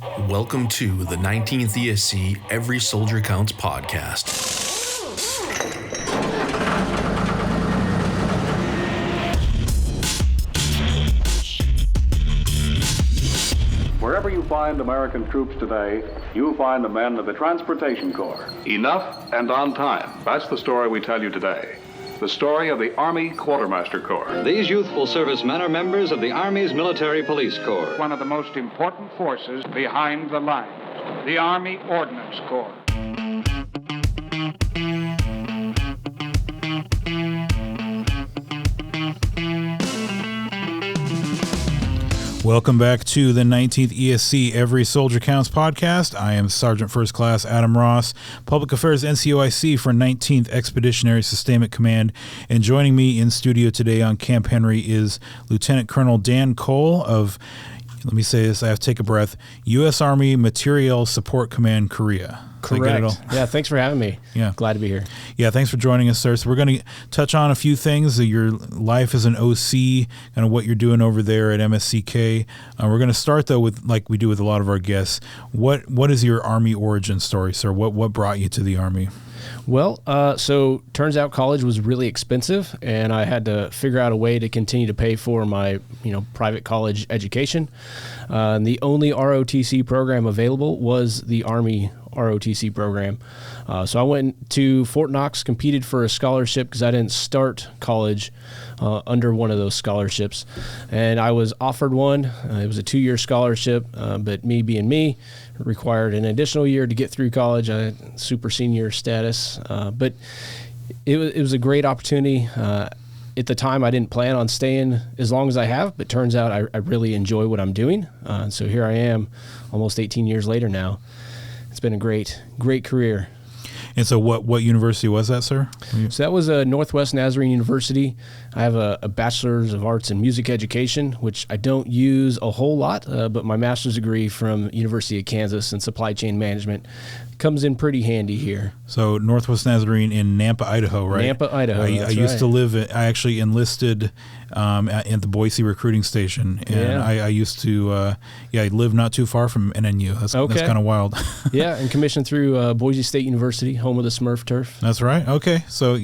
Welcome to the 19th ESC Every Soldier Counts podcast. Wherever you find American troops today, you'll find the men of the Transportation Corps. Enough and on time. That's the story we tell you today. The story of the Army Quartermaster Corps. These youthful servicemen are members of the Army's Military Police Corps. One of the most important forces behind the lines, the Army Ordnance Corps. Welcome back to the 19th ESC Every Soldier Counts podcast. I am Sergeant First Class Adam Ross, Public Affairs NCOIC for 19th Expeditionary Sustainment Command. And joining me in studio today on Camp Henry is Lieutenant Colonel Dan Cole of, let me say this, I have to take a breath, U.S. Army Materiel Support Command-Korea. Correct. Yeah, thanks for having me. Yeah. Glad to be here. Yeah, thanks for joining us, sir. So we're going to touch on a few things, your life as an OC, kind of what you're doing over there at MSCK. We're going to start, though, with, like we do with a lot of our guests, what is your Army origin story, sir? What brought you to the Army? Well, so turns out college was really expensive, and I had to figure out a way to continue to pay for my, private college education. And the only ROTC program available was the Army ROTC program. So I went to Fort Knox, competed for a scholarship because I didn't start college under one of those scholarships. And I was offered one. It was a 2-year scholarship, but me being me, required an additional year to get through college. I had super senior status. But it was a great opportunity. At the time, I didn't plan on staying as long as I have, but turns out I really enjoy what I'm doing. So here I am almost 18 years later now. It's been a great career. And so what university was that, sir? So that was Northwest Nazarene University. I have a Bachelor's of Arts in Music Education, which I don't use a whole lot, but my master's degree from University of Kansas in Supply Chain Management comes in pretty handy here. So Northwest Nazarene in Nampa, Idaho, right? Nampa, Idaho. I used to live. I actually enlisted at the Boise recruiting station, and I used to. I live not too far from NNU. That's kind of wild. Yeah, and commissioned through Boise State University, home of the Smurf turf. That's right. Okay, so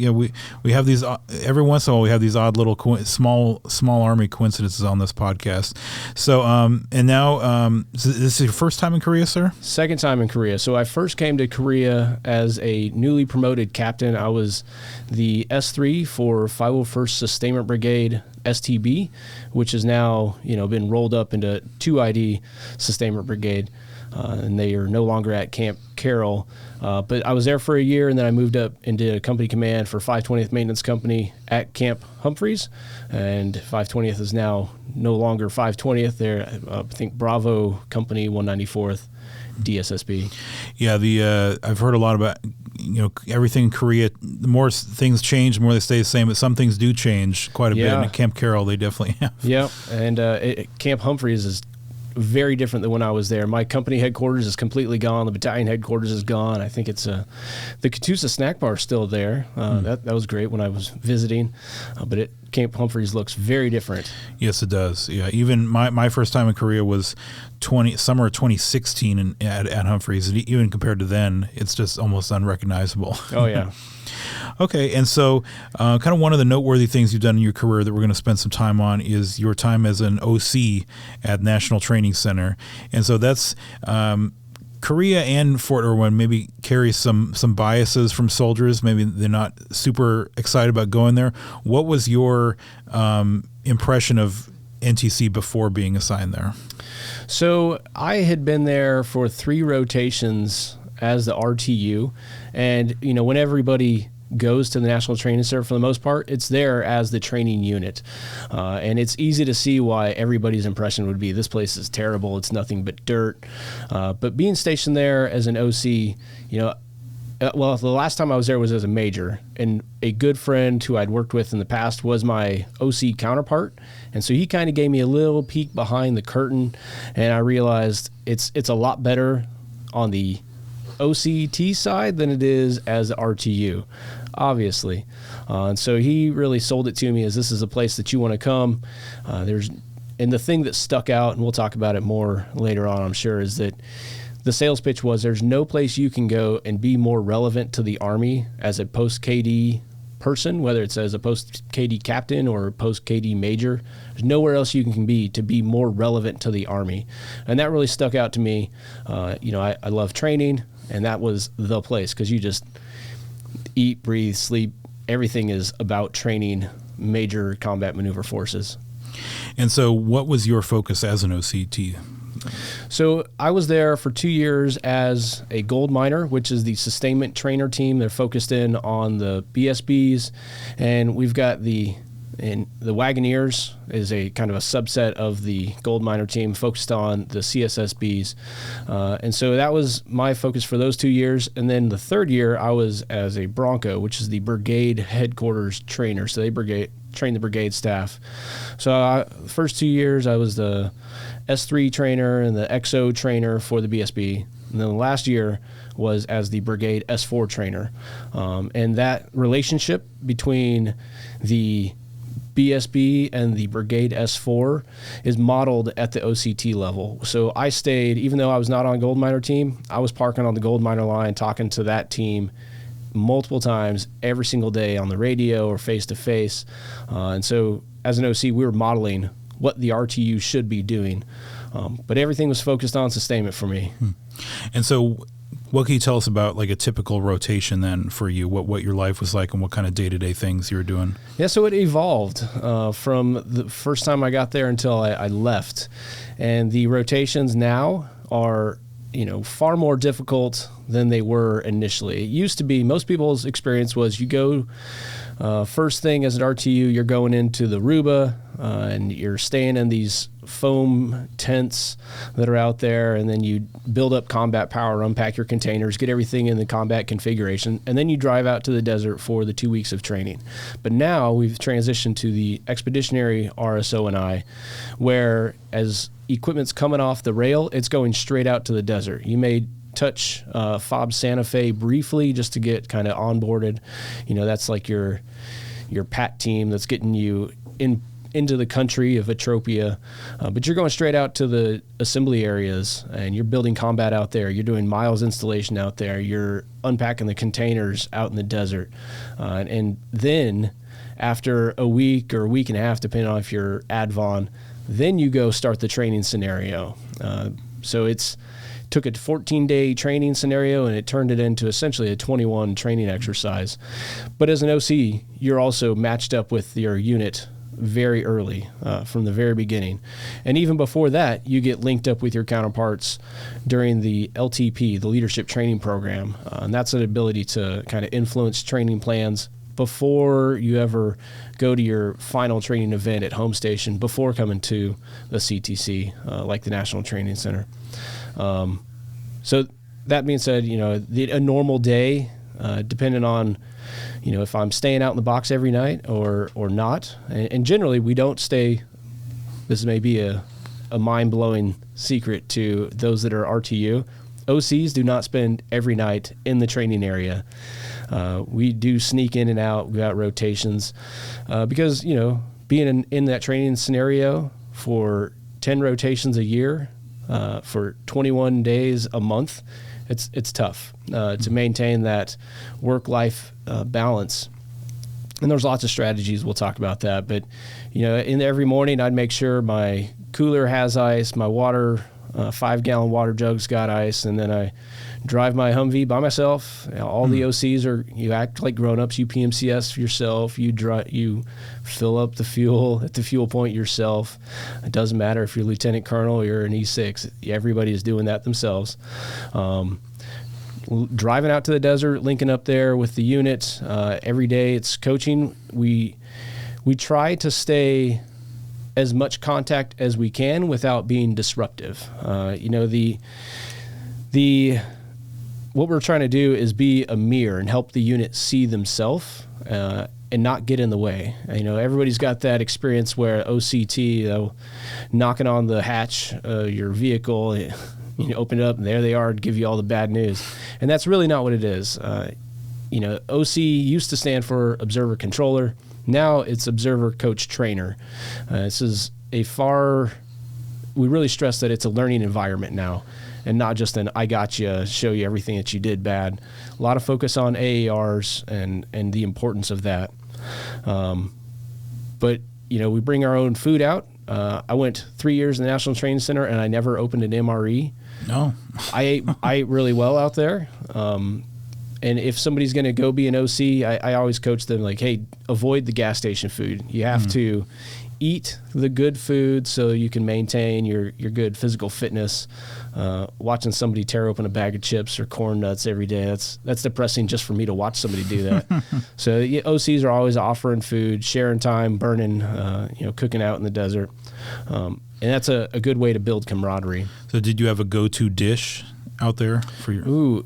we have these every once in a while. We have these odd little small Army coincidences on this podcast. So and now this is your first time in Korea, sir? Second time in Korea. So I first came to Korea as a newly promoted captain. I was the S3 for 501st Sustainment Brigade STB, which has now been rolled up into 2ID Sustainment Brigade, and they are no longer at Camp Carroll. But I was there for a year, and then I moved up into company command for 520th Maintenance Company at Camp Humphreys, and 520th is now no longer 520th. They're I think Bravo Company 194th. DSSB. Yeah, I've heard a lot about everything in Korea. The more things change, the more they stay the same. But some things do change quite a bit. And at Camp Carroll, they definitely have. Yeah, and Camp Humphreys is very different than when I was there. My company headquarters is completely gone. The battalion headquarters is gone. I think it's the Catoosa snack bar is still there. That was great when I was visiting, but Camp Humphreys looks very different. Yes, it does. Yeah, even my first time in Korea was summer of 2016 at Humphreys, and even compared to then, it's just almost unrecognizable. Oh yeah. Okay, and so kind of one of the noteworthy things you've done in your career that we're going to spend some time on is your time as an OC at National Training Center. And so that's Korea and Fort Irwin maybe carry some biases from soldiers. Maybe they're not super excited about going there. What was your impression of NTC before being assigned there? So I had been there for 3 rotations as the RTU, and when everybody goes to the National Training Center, for the most part, it's there as the training unit. And it's easy to see why everybody's impression would be, this place is terrible, it's nothing but dirt. But being stationed there as an OC, well, the last time I was there was as a major, and a good friend who I'd worked with in the past was my OC counterpart. And so he kind of gave me a little peek behind the curtain, and I realized it's a lot better on the OCT side than it is as the RTU, obviously. And so he really sold it to me as, this is a place that you want to come. And the thing that stuck out, and we'll talk about it more later on, I'm sure, is that the sales pitch was there's no place you can go and be more relevant to the Army as a post-KD person, whether it's as a post-KD captain or post-KD major. There's nowhere else you can be to be more relevant to the Army. And that really stuck out to me. I love training, and that was the place, because you just eat, breathe, sleep. Everything is about training major combat maneuver forces. And so what was your focus as an OCT? So I was there for 2 years as a gold miner, which is the sustainment trainer team. They're focused in on the BSBs, and we've got the Wagoneers is a kind of a subset of the gold miner team focused on the CSSBs. And so that was my focus for those 2 years. And then the third year I was as a Bronco, which is the brigade headquarters trainer. So they train the brigade staff. So the first 2 years I was the S3 trainer and the XO trainer for the BSB. And then the last year was as the brigade S4 trainer. And that relationship between the BSB and the brigade S4 is modeled at the OCT level. So I stayed, even though I was not on gold miner team, I was parking on the gold miner line talking to that team multiple times every single day on the radio or face-to-face. And so as an OC, we were modeling what the RTU should be doing. But everything was focused on sustainment for me. And so what can you tell us about like a typical rotation then for you, what your life was like and what kind of day-to-day things you were doing? Yeah, so it evolved from the first time I got there until I left. And the rotations now are, far more difficult than they were initially. It used to be, most people's experience was you go first thing as an RTU, you're going into the Ruba and you're staying in these foam tents that are out there, and then you build up combat power, unpack your containers, get everything in the combat configuration, and then you drive out to the desert for the 2 weeks of training. But now we've transitioned to the expeditionary RSO&I, where as equipment's coming off the rail, it's going straight out to the desert. You may touch FOB Santa Fe briefly just to get kind of onboarded. That's like your PAT team that's getting you into the country of Etropia, but you're going straight out to the assembly areas and you're building combat out there. You're doing miles installation out there. You're unpacking the containers out in the desert. And then after a week or a week and a half, depending on if you're ADVON, then you go start the training scenario. So it's took a 14-day training scenario and it turned it into essentially a 21 training exercise. But as an OC, you're also matched up with your unit very early, from the very beginning. And even before that, you get linked up with your counterparts during the LTP, the Leadership Training Program. And that's an ability to kind of influence training plans before you ever go to your final training event at home station, before coming to the CTC, like the National Training Center. So that being said, a normal day, depending on if I'm staying out in the box every night or not. And generally we don't stay, this may be a mind-blowing secret to those that are RTU. OCs do not spend every night in the training area. We do sneak in and out. We got rotations because, being in that training scenario for 10 rotations a year for 21 days a month, it's tough to maintain that work-life balance. And there's lots of strategies. We'll talk about that. But, every morning I'd make sure my cooler has ice, my water, 5-gallon water jug's got ice, and then I drive my Humvee by myself. All the OCs you act like grown-ups. You PMCS yourself. You fill up the fuel at the fuel point yourself. It doesn't matter if you're Lieutenant Colonel or you're an E6. Everybody is doing that themselves. Driving out to the desert, linking up there with the unit. Every day it's coaching. We try to stay as much contact as we can without being disruptive. What we're trying to do is be a mirror and help the unit see themselves and not get in the way. Everybody's got that experience where OCT, knocking on the hatch, your vehicle, open it up and there they are to give you all the bad news. And that's really not what it is. OC used to stand for Observer Controller. Now it's Observer Coach Trainer. This is we really stress that it's a learning environment now, and not just an I got you, show you everything that you did bad. A lot of focus on AARs and the importance of that. But we bring our own food out. I went 3 years in the National Training Center, and I never opened an MRE. No. I ate really well out there. And if somebody's going to go be an OC, I always coach them like, hey, avoid the gas station food. You have to eat the good food so you can maintain your good physical fitness. Watching somebody tear open a bag of chips or corn nuts every day, that's depressing just for me to watch somebody do that. So OCs are always offering food, sharing time, burning, cooking out in the desert. And that's a good way to build camaraderie. So did you have a go-to dish out there for your... Ooh,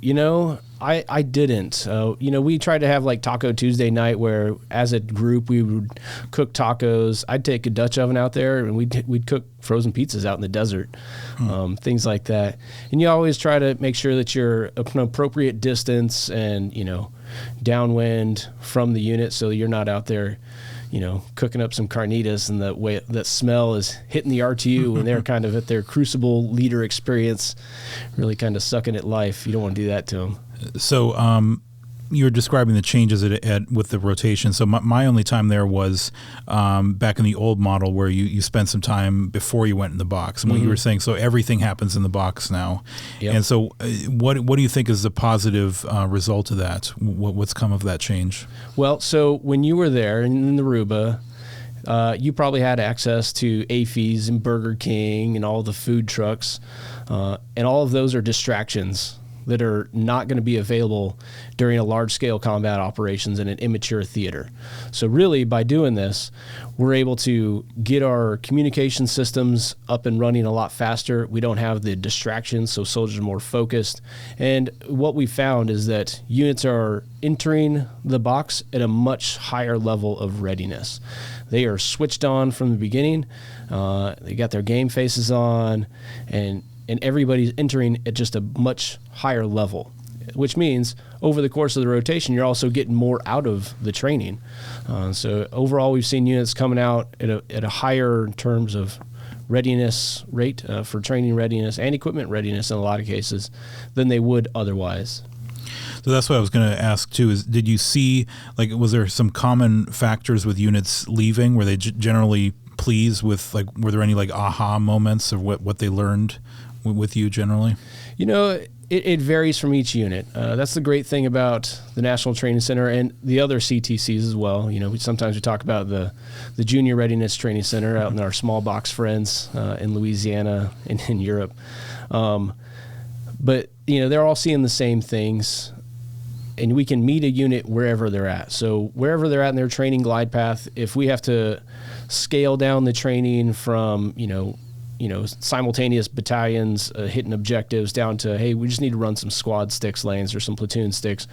I didn't. We tried to have like Taco Tuesday night where as a group we would cook tacos. I'd take a Dutch oven out there and we'd cook frozen pizzas out in the desert, things like that. And you always try to make sure that you're an appropriate distance and, downwind from the unit so you're not out there, cooking up some carnitas and the way that smell is hitting the RTU when they're kind of at their crucible leader experience, really kind of sucking at life. You don't want to do that to them. So you were describing the changes with the rotation. So my only time there was back in the old model where you spent some time before you went in the box. And what you were saying, so everything happens in the box now. Yep. And so what do you think is the positive result of that? What's come of that change? Well, so when you were there in the Aruba, you probably had access to AFES and Burger King and all the food trucks. And all of those are distractions that are not going to be available during a large-scale combat operations in an immature theater. So really, by doing this, we're able to get our communication systems up and running a lot faster. We don't have the distractions, so soldiers are more focused. And what we found is that units are entering the box at a much higher level of readiness. They are switched on from the beginning. They got their game faces on, and everybody's entering at just a much higher level, which means over the course of the rotation, you're also getting more out of the training. So overall, we've seen units coming out at a higher in terms of readiness rate for training readiness and equipment readiness in a lot of cases than they would otherwise. So that's what I was going to ask too, is did you see, was there some common factors with units leaving? Were they generally pleased with, were there any aha moments of what they learned with you generally? It varies from each unit. That's the great thing about the National Training Center and the other CTCs as well. Sometimes we talk about the Junior Readiness Training Center out in our small box friends in Louisiana and in Europe. But, they're all seeing the same things, and we can meet a unit wherever they're at. So wherever they're at in their training glide path, if we have to scale down the training from, simultaneous battalions hitting objectives down to, hey, we just need to run some squad sticks lanes or some platoon sticks.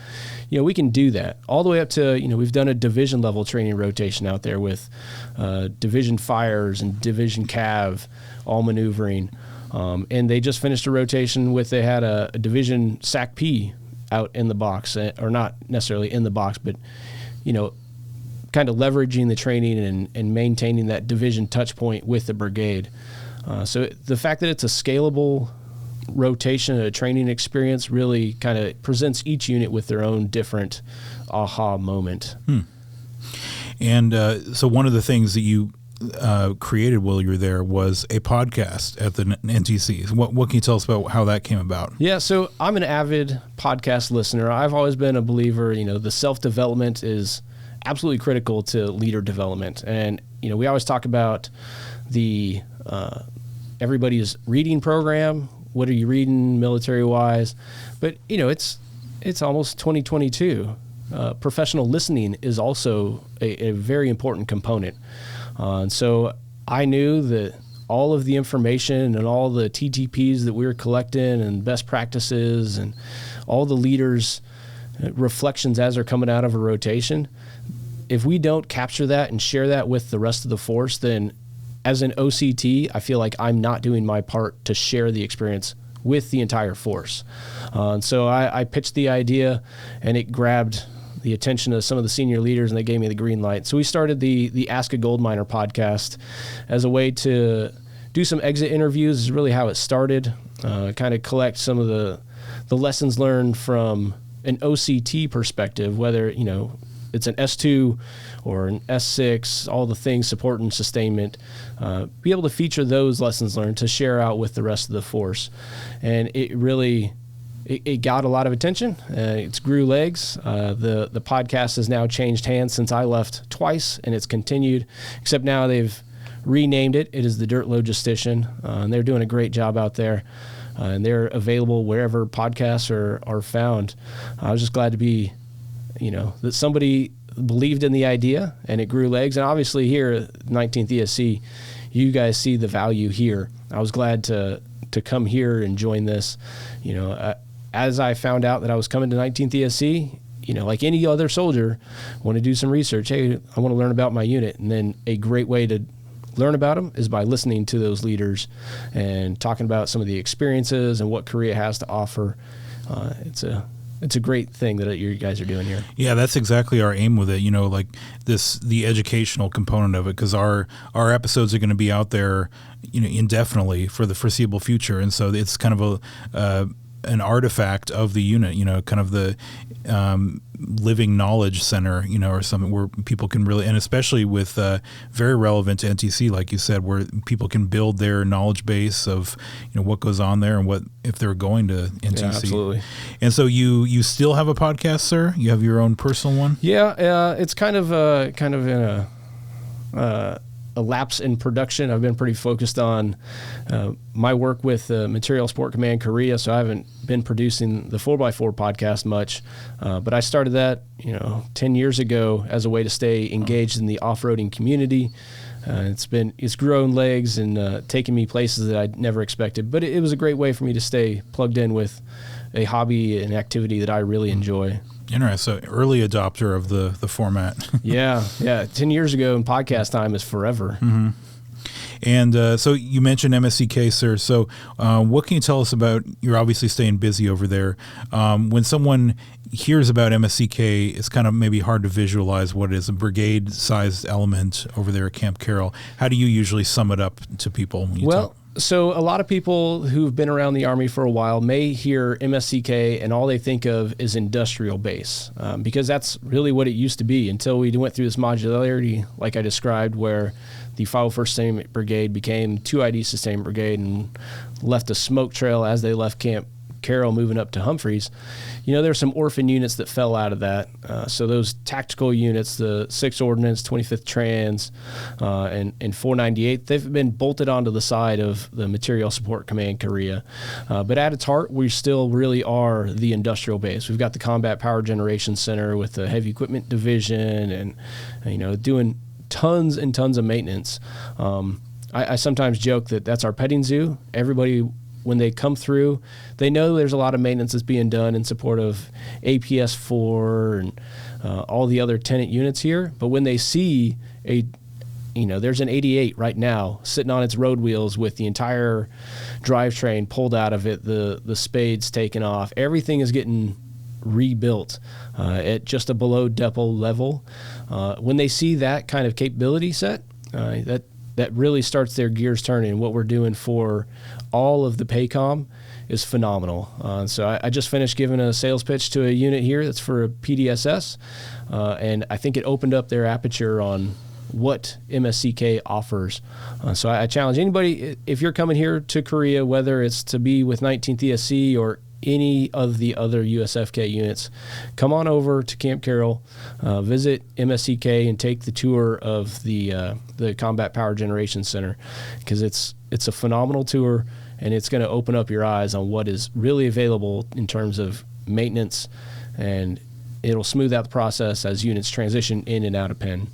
We can do that all the way up to, we've done a division level training rotation out there with division fires and division cav all maneuvering. And they just finished a rotation they had a division SAC-P out in the box, or not necessarily in the box, but, kind of leveraging the training and maintaining that division touch point with the brigade. So the fact that it's a scalable rotation, a training experience, really kind of presents each unit with their own different aha moment. And so one of the things that you created while you were there was a podcast at the NTC. What can you tell us about how that came about? Yeah, so I'm an avid podcast listener. I've always been a believer, the self-development is absolutely critical to leader development. And, we always talk about the everybody's reading program. What are you reading military-wise? But, it's almost 2022. Professional listening is also a very important component. And so I knew that all of the information and all the TTPs that we were collecting and best practices and all the leaders' reflections as they're coming out of a rotation, if we don't capture that and share that with the rest of the force, then as an OCT, I feel like I'm not doing my part to share the experience with the entire force. And so I pitched the idea, and it grabbed the attention of some of the senior leaders, and they gave me the green light. So we started the Ask a Gold Miner podcast as a way to do some exit interviews. Is really how it started. Kind of collect some of the lessons learned from an OCT perspective, whether, you know, it's an S2 or an S6, all the things, support and sustainment, be able to feature those lessons learned to share out with the rest of the force. And it really, it got a lot of attention. It's grew legs. The podcast has now changed hands since I left twice, and it's continued, except now they've renamed it. It is the Dirt Logistician, and they're doing a great job out there. And they're available wherever podcasts are found. I was just glad to be, you know, that somebody believed in the idea and it grew legs. And obviously here at 19th ESC, you guys see the value here. I was glad to come here and join this. You know, as I found out that I was coming to 19th ESC, you know, like any other soldier, want to do some research. Hey, I want to learn about my unit. And then a great way to learn about them is by listening to those leaders and talking about some of the experiences and what Korea has to offer. It's a great thing that you guys are doing here. Yeah, that's exactly our aim with it. You know, like the educational component of it, because our episodes are going to be out there, you know, indefinitely for the foreseeable future, and so it's kind of an artifact of the unit. You know, kind of the living knowledge center, you know, or something where people can really, and especially with very relevant to NTC, like you said, where people can build their knowledge base of, you know, what goes on there and what if they're going to NTC. Yeah, absolutely. And so you still have a podcast, sir? You have your own personal one? Yeah, it's kind of in a lapse in production. I've been pretty focused on my work with Materiel Support Command-Korea, so I haven't been producing the 4x4 podcast much. But I started that, you know, 10 years ago as a way to stay engaged in the off-roading community. It's grown legs and taken me places that I never expected. But it was a great way for me to stay plugged in with a hobby and activity that I really enjoy. Interesting. So early adopter of the format. Yeah. 10 years ago, and podcast time is forever. Mm-hmm. And so you mentioned MSCK, sir. So what can you tell us about, you're obviously staying busy over there. When someone hears about MSCK, it's kind of maybe hard to visualize what it is, a brigade-sized element over there at Camp Carroll. How do you usually sum it up to people when you talk? So a lot of people who've been around the Army for a while may hear MSCK and all they think of is industrial base, because that's really what it used to be until we went through this modularity, like I described, where the 501st Sustainment Brigade became 2ID Sustainment Brigade and left a smoke trail as they left Camp Carroll moving up to Humphreys. You know, there's some orphan units that fell out of that. So those tactical units, the 6th Ordnance, 25th Trans, and 498, they've been bolted onto the side of the Materiel Support Command-Korea. But at its heart, we still really are the industrial base. We've got the Combat Power Generation Center with the Heavy Equipment Division and, you know, doing tons and tons of maintenance. I sometimes joke that that's our petting zoo. Everybody, when they come through, they know there's a lot of maintenance that's being done in support of APS-4 and all the other tenant units here. But when they see there's an 88 right now sitting on its road wheels with the entire drivetrain pulled out of it, the spades taken off, everything is getting rebuilt at just a below depot level. When they see that kind of capability set, that really starts their gears turning. What we're doing for all of the PACOM is phenomenal. So I just finished giving a sales pitch to a unit here that's for a PDSS, and I think it opened up their aperture on what MSCK offers. So I challenge anybody, if you're coming here to Korea, whether it's to be with 19th ESC or any of the other USFK units, come on over to Camp Carroll, visit MSCK, and take the tour of the Combat Power Generation Center, because it's a phenomenal tour, and it's going to open up your eyes on what is really available in terms of maintenance, and it'll smooth out the process as units transition in and out of pen.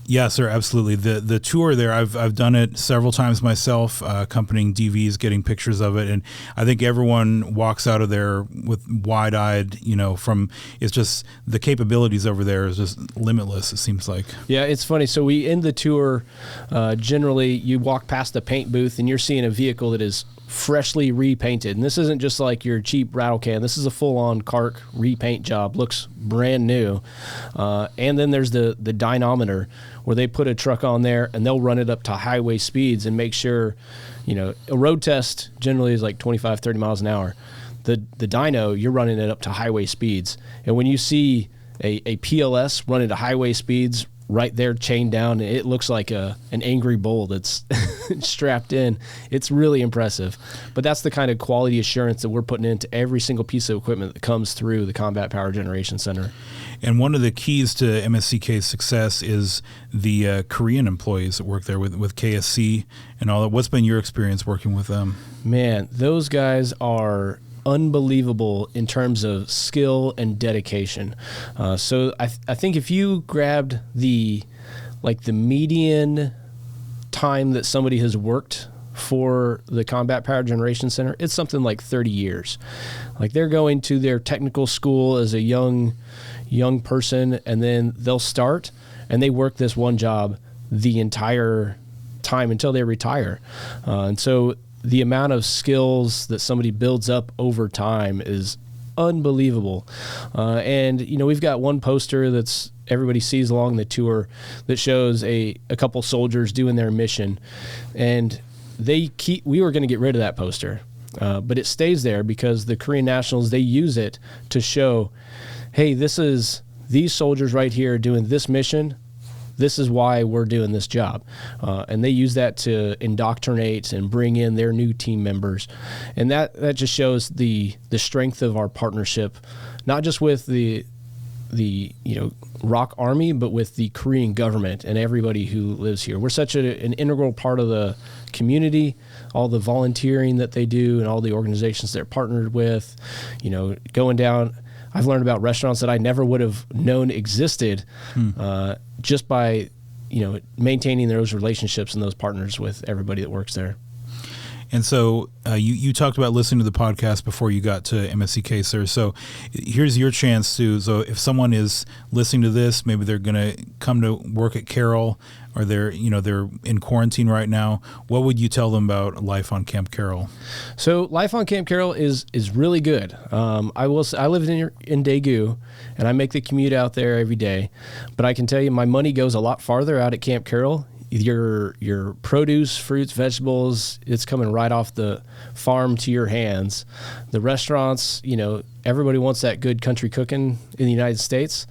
Yeah, sir, absolutely. The tour there, I've done it several times myself, accompanying DVs, getting pictures of it, and I think everyone walks out of there with wide-eyed. It's just the capabilities over there is just limitless. It seems like. Yeah, it's funny. So we end the tour. Generally, you walk past the paint booth and you're seeing a vehicle that is freshly repainted, and this isn't just like your cheap rattle can. This is a full-on CARC repaint job. Looks brand new. And then there's the dynometer, where they put a truck on there and they'll run it up to highway speeds and make sure, a road test generally is like 25, 30 miles an hour. The dyno, you're running it up to highway speeds. And when you see a PLS running to highway speeds right there chained down, it looks like an angry bull that's strapped in. It's really impressive. But that's the kind of quality assurance that we're putting into every single piece of equipment that comes through the Combat Power Generation Center. And one of the keys to MSCK's success is the Korean employees that work there with KSC and all that. What's been your experience working with them? Man, those guys are unbelievable in terms of skill and dedication. So I think if you grabbed the median time that somebody has worked for the Combat Power Generation Center, it's something like 30 years. Like, they're going to their technical school as a young person, and then they'll start and they work this one job the entire time until they retire. And so the amount of skills that somebody builds up over time is unbelievable. And we've got one poster that's everybody sees along the tour that shows a couple soldiers doing their mission, and we were going to get rid of that poster, but it stays there because the Korean nationals, they use it to show, hey, these soldiers right here doing this mission. This is why we're doing this job. And they use that to indoctrinate and bring in their new team members. And that just shows the strength of our partnership, not just with the ROK Army, but with the Korean government and everybody who lives here. We're such an integral part of the community, all the volunteering that they do and all the organizations they're partnered with, going down. I've learned about restaurants that I never would have known existed just by, maintaining those relationships and those partners with everybody that works there. And so you talked about listening to the podcast before you got to MSCK, sir. So here's your chance so if someone is listening to this, maybe they're going to come to work at Carroll, or they're in quarantine right now. What would you tell them about life on Camp Carroll? So life on Camp Carroll is really good. I live in Daegu, and I make the commute out there every day. But I can tell you, my money goes a lot farther out at Camp Carroll. Your produce, fruits, vegetables, it's coming right off the farm to your hands. The restaurants, everybody wants that good country cooking in the United States.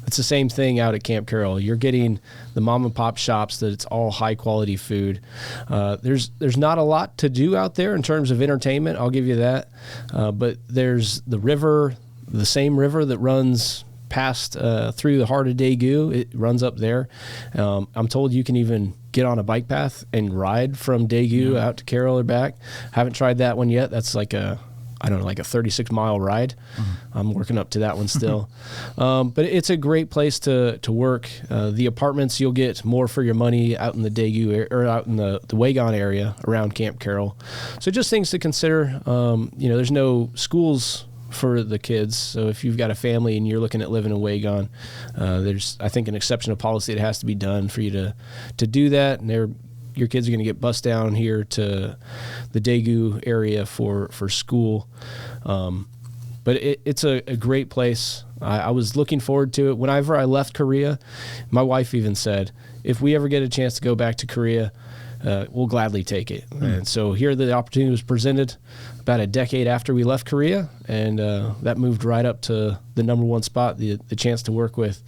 It's the same thing out at Camp Carroll. You're getting the mom and pop shops that it's all high quality food. There's not a lot to do out there in terms of entertainment, I'll give you that. But there's the river, the same river that runs past through the heart of Daegu. It runs up there. I'm told you can even get on a bike path and ride from Daegu out to Carroll or back. Haven't tried that one yet. That's like a 36-mile ride. I'm working up to that one still. But it's a great place to work. The apartments, you'll get more for your money out in the Daegu or out in the Wagon area around Camp Carroll. So just things to consider. There's no schools for the kids. So if you've got a family and you're looking at living in Wagon, there's, I think, an exception of policy that has to be done for you to do that. And your kids are going to get bused down here to the Daegu area for school. But it's a great place. I was looking forward to it. Whenever I left Korea, my wife even said, if we ever get a chance to go back to Korea, we'll gladly take it. And so here the opportunity was presented about a decade after we left Korea, and that moved right up to the number one spot, the chance to work with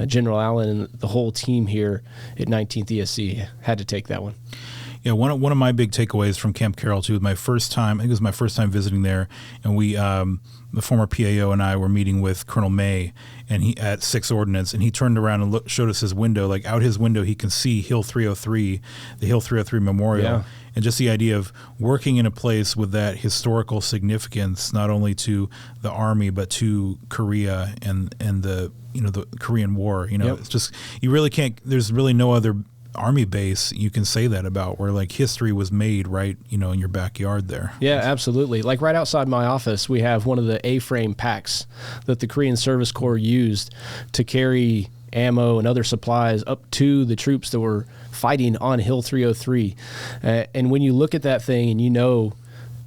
General Allen and the whole team here at 19th ESC. Had to take that one. Yeah, one of my big takeaways from Camp Carroll too, I think it was my first time visiting there, and we the former PAO and I were meeting with Colonel May, and he at 6th Ordnance, and he turned around and showed us his window. Like, out his window, he can see Hill 303, the Hill 303 Memorial. Yeah. And just the idea of working in a place with that historical significance, not only to the Army but to Korea and the the Korean War. Yep. It's just, you really can't. There's really no other Army base you can say that about, where like history was made right in your backyard there. Yeah, absolutely. Like right outside my office, we have one of the A-frame packs that the Korean Service Corps used to carry ammo and other supplies up to the troops that were fighting on Hill 303. And when you look at that thing and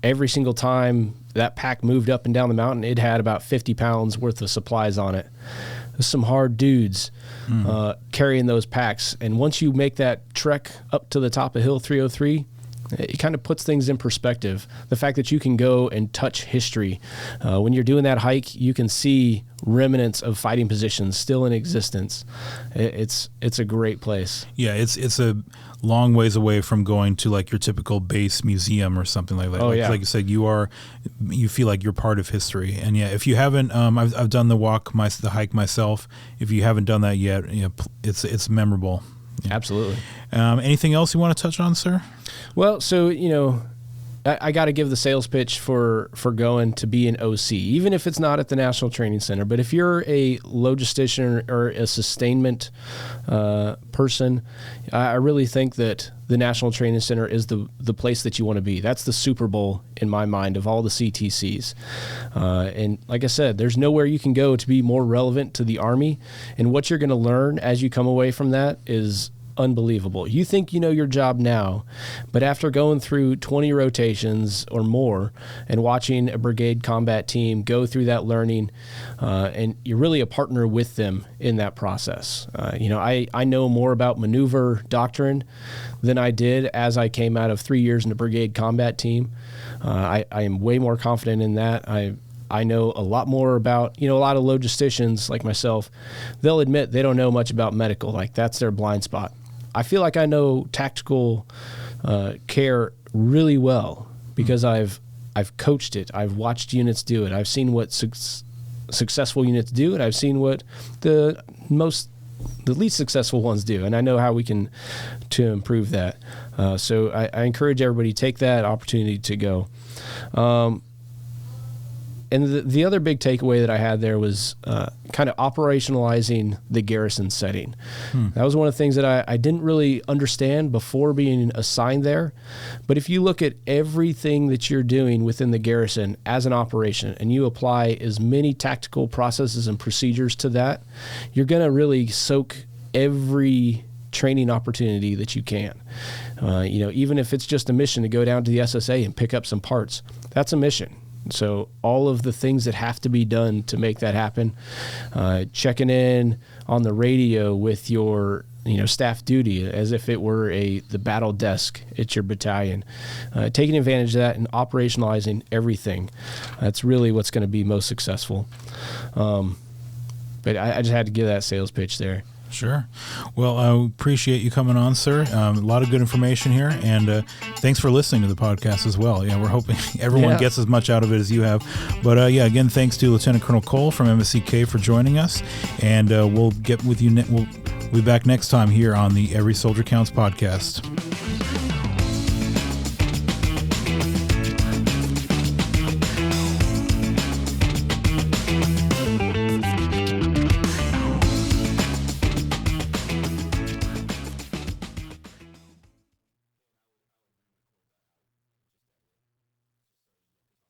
every single time that pack moved up and down the mountain, it had about 50 pounds worth of supplies on it. There's some hard dudes carrying those packs. And once you make that trek up to the top of Hill 303, it kind of puts things in perspective. The fact that you can go and touch history. When you're doing that hike, you can see remnants of fighting positions still in existence. It's a great place. Yeah, it's a long ways away from going to like your typical base museum or something like that. Like you said, you feel like you're part of history. And yeah, if you haven't, I've done the hike myself. If you haven't done that yet, it's memorable. Yeah. Absolutely. Anything else you want to touch on, sir? Well, so, I got to give the sales pitch for going to be an OC, even if it's not at the National Training Center. But if you're a logistician or a sustainment person, I really think that the National Training Center is the place that you want to be. That's the Super Bowl, in my mind, of all the CTCs. And like I said, there's nowhere you can go to be more relevant to the Army. And what you're going to learn as you come away from that is unbelievable. You think you know your job now, but after going through 20 rotations or more and watching a brigade combat team go through that learning, and you're really a partner with them in that process. I know more about maneuver doctrine than I did as I came out of 3 years in a brigade combat team. I am way more confident in that. I know a lot more about, a lot of logisticians like myself, they'll admit they don't know much about medical. Like, that's their blind spot. I feel like I know tactical care really well because I've coached it. I've watched units do it. I've seen what successful units do, and I've seen what the least successful ones do, and I know how we can to improve that. So I encourage everybody to take that opportunity to go. And the other big takeaway that I had there was kind of operationalizing the garrison setting. That was one of the things that I didn't really understand before being assigned there. But if you look at everything that you're doing within the garrison as an operation and you apply as many tactical processes and procedures to that, you're going to really soak every training opportunity that you can. Even if it's just a mission to go down to the SSA and pick up some parts, that's a mission. So all of the things that have to be done to make that happen, checking in on the radio with your staff duty as if it were the battle desk at your battalion, taking advantage of that and operationalizing everything. That's really what's going to be most successful. But I just had to give that sales pitch there. Sure. Well, I appreciate you coming on, sir. A lot of good information here, and thanks for listening to the podcast as well. Yeah, we're hoping everyone gets as much out of it as you have. But again, thanks to Lieutenant Colonel Cole from MSCK for joining us, and we'll get with you. We'll be back next time here on the Every Soldier Counts podcast.